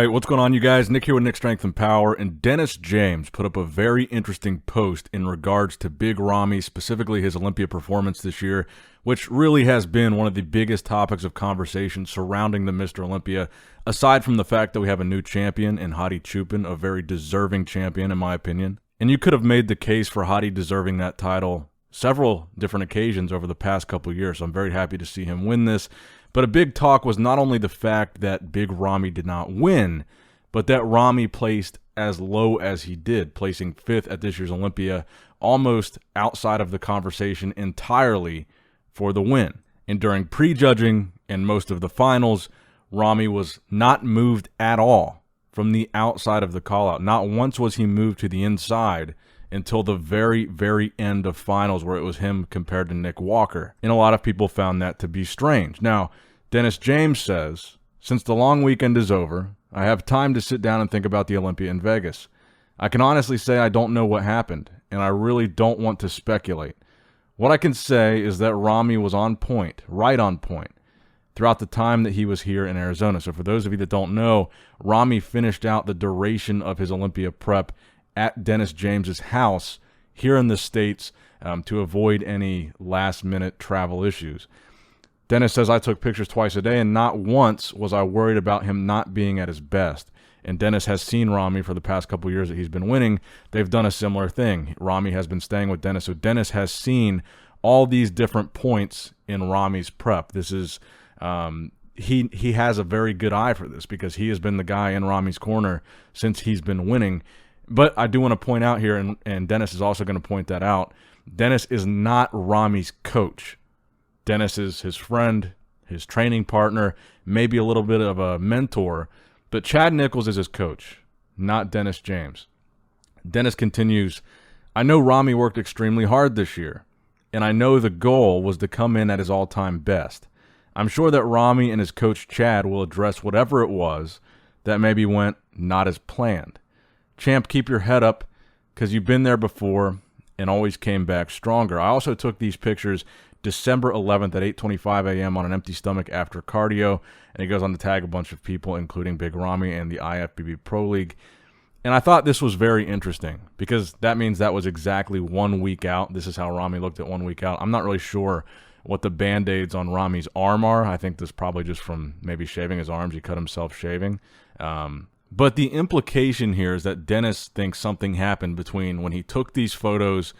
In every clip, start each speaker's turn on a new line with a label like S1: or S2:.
S1: right, what's going on, you guys? Nick here with Nick Strength and Power, and Dennis James put up a very interesting post in regards to Big Ramy, specifically his Olympia performance this year, which really has been one of the biggest topics of conversation surrounding the Mr. Olympia, aside from the fact that we have a new champion in Hadi Choopan, a very deserving champion in my opinion. And you could have made the case for Hadi deserving that title several different occasions over the past couple of years, so I'm very happy to see him win this. But a big talk was not only the fact that Big Ramy did not win, but that Ramy placed as low as he did, placing 5th at this year's Olympia, almost outside of the conversation entirely for the win. And during prejudging and most of the finals, Ramy was not moved at all from the outside of the call-out. Not once was he moved to the inside until the very, very end of finals, where it was him compared to Nick Walker. And a lot of people found that to be strange. Now, Dennis James says, since the long weekend is over, I have time to sit down and think about the Olympia in Vegas. I can honestly say I don't know what happened, and I really don't want to speculate. What I can say is that Ramy was on point, right on point, throughout the time that he was here in Arizona. So for those of you that don't know, Ramy finished out the duration of his Olympia prep at Dennis James's house here in the States to avoid any last-minute travel issues. Dennis says, I took pictures twice a day, and not once was I worried about him not being at his best. And Dennis has seen Ramy for the past couple of years that he's been winning. They've done a similar thing. Ramy has been staying with Dennis, so Dennis has seen all these different points in Ramy's prep. This is he has a very good eye for this because he has been the guy in Ramy's corner since he's been winning. But I do want to point out here, and Dennis is also going to point that out, Dennis is not Ramy's coach. Dennis is his friend, his training partner, maybe a little bit of a mentor, but Chad Nichols is his coach, not Dennis James. Dennis continues, I know Ramy worked extremely hard this year, and I know the goal was to come in at his all-time best. I'm sure that Ramy and his coach Chad will address whatever it was that maybe went not as planned. Champ, keep your head up because you've been there before and always came back stronger. I also took these pictures December 11th at 8:25 a.m. on an empty stomach after cardio, and he goes on to tag a bunch of people, including Big Ramy and the IFBB Pro League. And I thought this was very interesting because that means that was exactly 1 week out. This is how Ramy looked at 1 week out. I'm not really sure what the Band-Aids on Ramy's arm are. I think this is probably just from maybe shaving his arms. He cut himself shaving. But the implication here is that Dennis thinks something happened between when he took these photos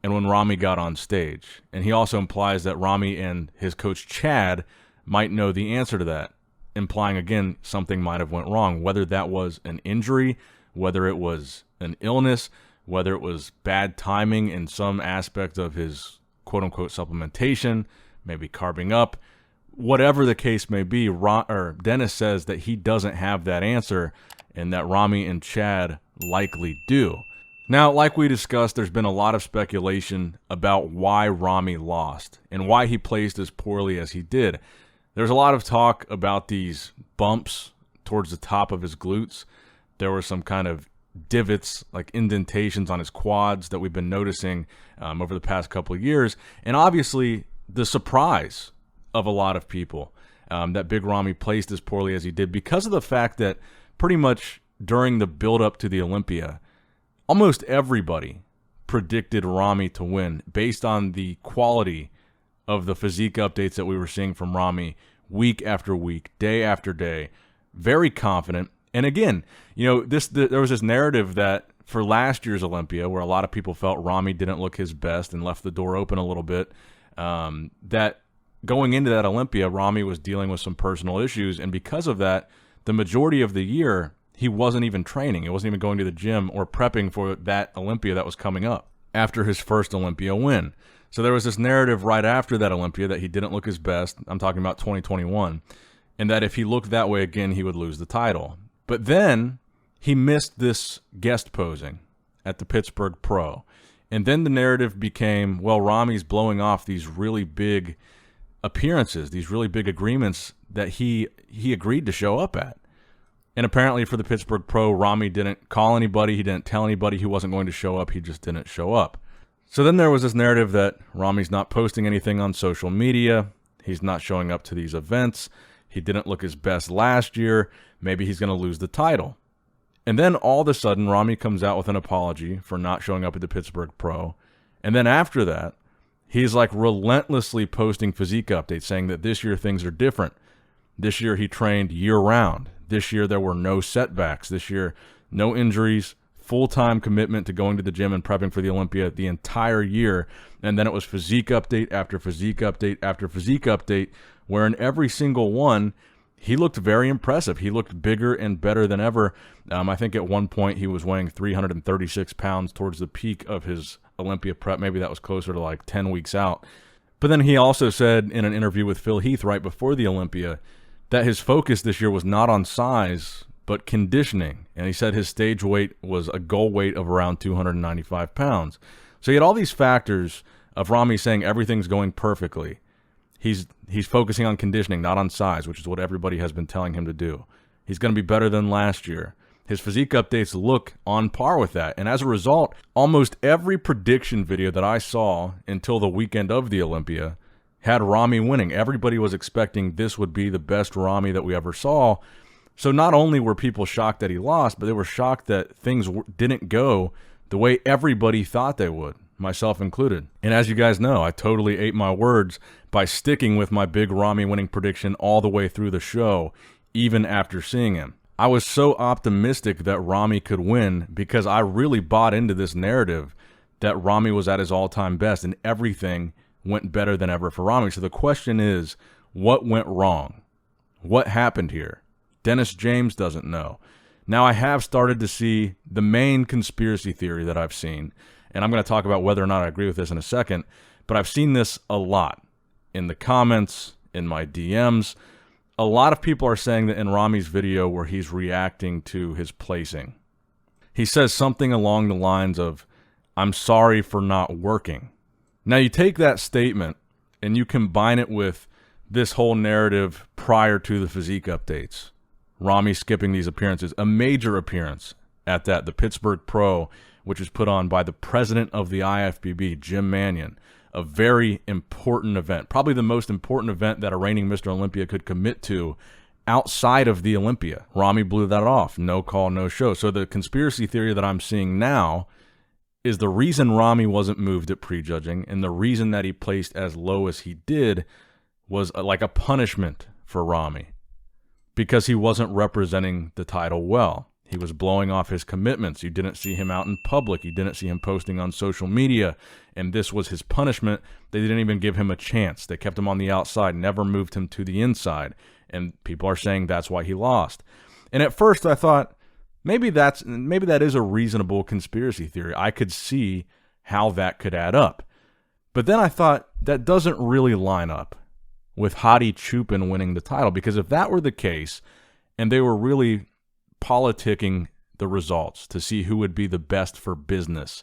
S1: and when Ramy got on stage. And he also implies that Ramy and his coach Chad might know the answer to that, implying, again, something might have went wrong, whether that was an injury, whether it was an illness, whether it was bad timing in some aspect of his quote-unquote supplementation, maybe carbing up. Whatever the case may be, Dennis says that he doesn't have that answer and that Ramy and Chad likely do. Now, like we discussed, there's been a lot of speculation about why Ramy lost and why he placed as poorly as he did. There's a lot of talk about these bumps towards the top of his glutes. There were some kind of divots, like indentations on his quads that we've been noticing over the past couple of years. And obviously, the surprise of a lot of people that Big Ramy placed as poorly as he did because of the fact that pretty much during the build-up to the Olympia, almost everybody predicted Ramy to win based on the quality of the physique updates that we were seeing from Ramy week after week, day after day. Very confident. And again, you know, there was this narrative that for last year's Olympia, where a lot of people felt Ramy didn't look his best and left the door open a little bit, that going into that Olympia, Ramy was dealing with some personal issues. And because of that, the majority of the year, he wasn't even training. He wasn't even going to the gym or prepping for that Olympia that was coming up after his first Olympia win. So there was this narrative right after that Olympia that he didn't look his best. I'm talking about 2021. And that if he looked that way again, he would lose the title. But then he missed this guest posing at the Pittsburgh Pro. And then the narrative became, well, Ramy's blowing off these really big appearances, these really big agreements that he agreed to show up at. And apparently for the Pittsburgh Pro, Ramy didn't call anybody. He didn't tell anybody he wasn't going to show up. He just didn't show up. So then there was this narrative that Ramy's not posting anything on social media. He's not showing up to these events. He didn't look his best last year. Maybe he's going to lose the title. And then all of a sudden, Ramy comes out with an apology for not showing up at the Pittsburgh Pro. And then after that, he's like relentlessly posting physique updates saying that this year things are different. This year he trained year-round. This year there were no setbacks. This year, no injuries, full-time commitment to going to the gym and prepping for the Olympia the entire year. And then it was physique update after physique update after physique update, where in every single one, he looked very impressive. He looked bigger and better than ever. I think at one point he was weighing 336 pounds towards the peak of his Olympia prep. Maybe that was closer to like 10 weeks out. But then he also said in an interview with Phil Heath right before the Olympia that his focus this year was not on size, but conditioning. And he said his stage weight was a goal weight of around 295 pounds. So he had all these factors of Ramy saying everything's going perfectly. He's focusing on conditioning, not on size, which is what everybody has been telling him to do. He's going to be better than last year. His physique updates look on par with that. And as a result, almost every prediction video that I saw until the weekend of the Olympia had Ramy winning. Everybody was expecting this would be the best Ramy that we ever saw. So not only were people shocked that he lost, but they were shocked that things didn't go the way everybody thought they would, myself included. And as you guys know, I totally ate my words by sticking with my Big Ramy winning prediction all the way through the show, even after seeing him. I was so optimistic that Ramy could win because I really bought into this narrative that Ramy was at his all-time best and everything went better than ever for Ramy. So the question is, what went wrong? What happened here? Dennis James doesn't know. Now I have started to see the main conspiracy theory that I've seen, and I'm going to talk about whether or not I agree with this in a second, but I've seen this a lot in the comments, in my DMs. A lot of people are saying that in Ramy's video where he's reacting to his placing, he says something along the lines of, "I'm sorry for not working." Now you take that statement and you combine it with this whole narrative prior to the physique updates. Ramy skipping these appearances, a major appearance at that, the Pittsburgh Pro, which was put on by the president of the IFBB, Jim Mannion. A very important event, probably the most important event that a reigning Mr. Olympia could commit to outside of the Olympia. Ramy blew that off. No call, no show. So the conspiracy theory that I'm seeing now is the reason Ramy wasn't moved at prejudging and the reason that he placed as low as he did was like a punishment for Ramy because he wasn't representing the title well. He was blowing off his commitments. You didn't see him out in public. You didn't see him posting on social media. And this was his punishment. They didn't even give him a chance. They kept him on the outside, never moved him to the inside. And people are saying that's why he lost. And at first I thought, maybe that is a reasonable conspiracy theory. I could see how that could add up. But then I thought that doesn't really line up with Hadi Choopan winning the title. Because if that were the case, and they were really politicking the results to see who would be the best for business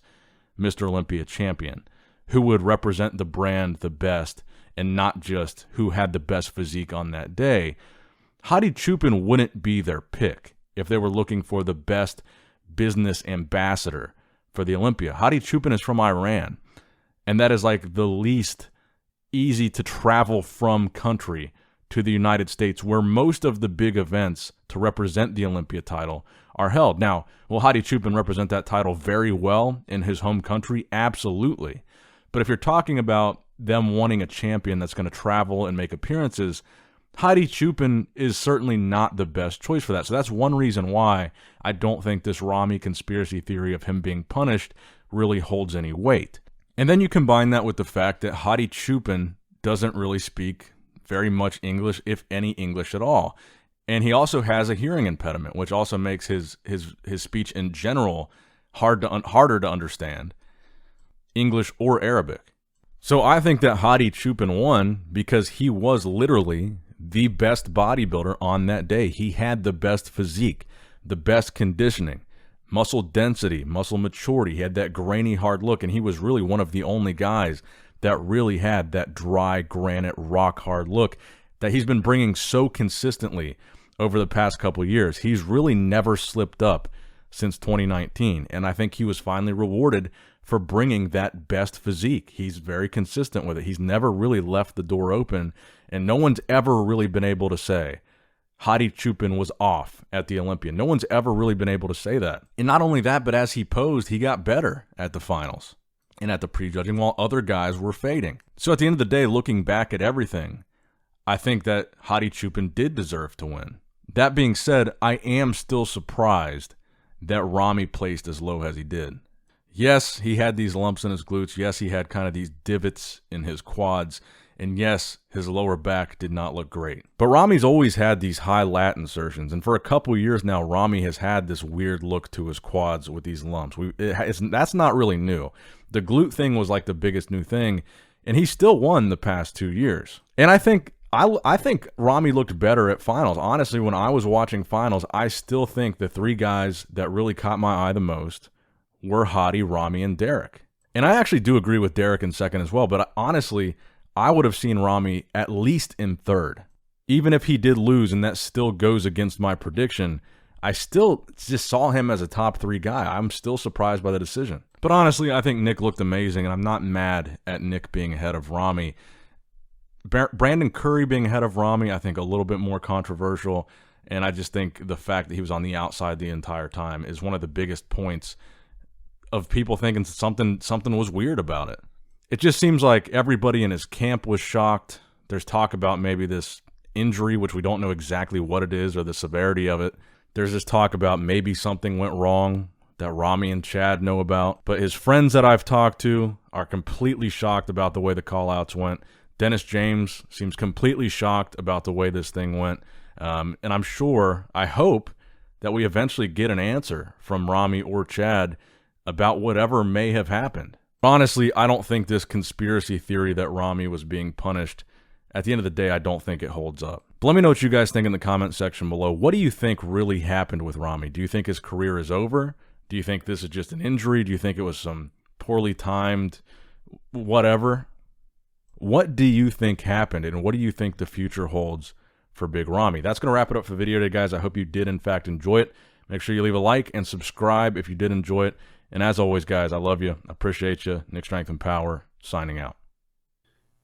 S1: Mr. Olympia champion, who would represent the brand the best and not just who had the best physique on that day, Hadi Choopan wouldn't be their pick if they were looking for the best business ambassador for the Olympia. Hadi Choopan is from Iran, and that is like the least easy to travel from country to the United States, where most of the big events to represent the Olympia title are held. Now, will Hadi Choopan represent that title very well in his home country? Absolutely. But if you're talking about them wanting a champion that's going to travel and make appearances, Hadi Choopan is certainly not the best choice for that. So that's one reason why I don't think this Ramy conspiracy theory of him being punished really holds any weight. And then you combine that with the fact that Hadi Choopan doesn't really speak very much English, if any English at all. And he also has a hearing impediment, which also makes his speech in general harder to understand, English or Arabic. So I think that Hadi Choopan won because he was literally the best bodybuilder on that day. He had the best physique, the best conditioning, muscle density, muscle maturity. He had that grainy, hard look, and he was really one of the only guys that really had that dry, granite, rock-hard look that he's been bringing so consistently over the past couple of years. He's really never slipped up since 2019, and I think he was finally rewarded for bringing that best physique. He's very consistent with it. He's never really left the door open, and no one's ever really been able to say Hadi Choopan was off at the Olympia. No one's ever really been able to say that. And not only that, but as he posed, he got better at the finals and at the prejudging while other guys were fading. So at the end of the day, looking back at everything, I think that Hadi Choopan did deserve to win. That being said, I am still surprised that Ramy placed as low as he did. Yes, he had these lumps in his glutes. Yes, he had kind of these divots in his quads. And yes, his lower back did not look great. But Ramy's always had these high lat insertions. And for a couple years now, Ramy has had this weird look to his quads with these lumps. That's not really new. The glute thing was like the biggest new thing. And he still won the past 2 years. And I think Ramy looked better at finals. Honestly, when I was watching finals, I still think the three guys that really caught my eye the most were Hadi, Ramy, and Derek. And I actually do agree with Derek in second as well. But honestly, I would have seen Ramy at least in third. Even if he did lose, and that still goes against my prediction, I still just saw him as a top 3 guy. I'm still surprised by the decision. But honestly, I think Nick looked amazing, and I'm not mad at Nick being ahead of Ramy. Brandon Curry being ahead of Ramy, I think a little bit more controversial, and I just think the fact that he was on the outside the entire time is one of the biggest points of people thinking something was weird about it. It just seems like everybody in his camp was shocked. There's talk about maybe this injury, which we don't know exactly what it is or the severity of it. There's this talk about maybe something went wrong that Ramy and Chad know about. But his friends that I've talked to are completely shocked about the way the call-outs went. Dennis James seems completely shocked about the way this thing went. And I'm sure, I hope, that we eventually get an answer from Ramy or Chad about whatever may have happened. Honestly, I don't think this conspiracy theory that Ramy was being punished, at the end of the day, I don't think it holds up. But let me know what you guys think in the comment section below. What do you think really happened with Ramy? Do you think his career is over? Do you think this is just an injury? Do you think it was some poorly timed whatever? What do you think happened, and what do you think the future holds for Big Ramy? That's going to wrap it up for the video today, guys. I hope you did, in fact, enjoy it. Make sure you leave a like and subscribe if you did enjoy it. And as always, guys, I love you. I appreciate you. Nick Strength and Power, signing out.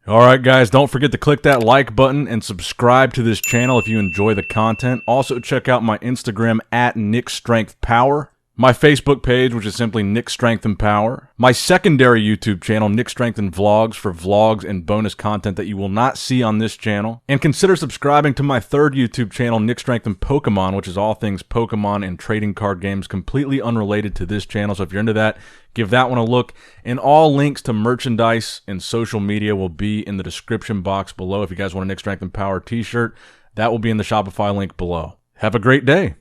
S1: All right, guys, don't forget to click that like button and subscribe to this channel if you enjoy the content. Also, check out my Instagram at Nick Strength Power. My Facebook page, which is simply Nick Strength and Power. My secondary YouTube channel, Nick Strength and Vlogs, for vlogs and bonus content that you will not see on this channel. And consider subscribing to my third YouTube channel, Nick Strength and Pokemon, which is all things Pokemon and trading card games, completely unrelated to this channel. So if you're into that, give that one a look. And all links to merchandise and social media will be in the description box below. If you guys want a Nick Strength and Power t-shirt, that will be in the Shopify link below. Have a great day.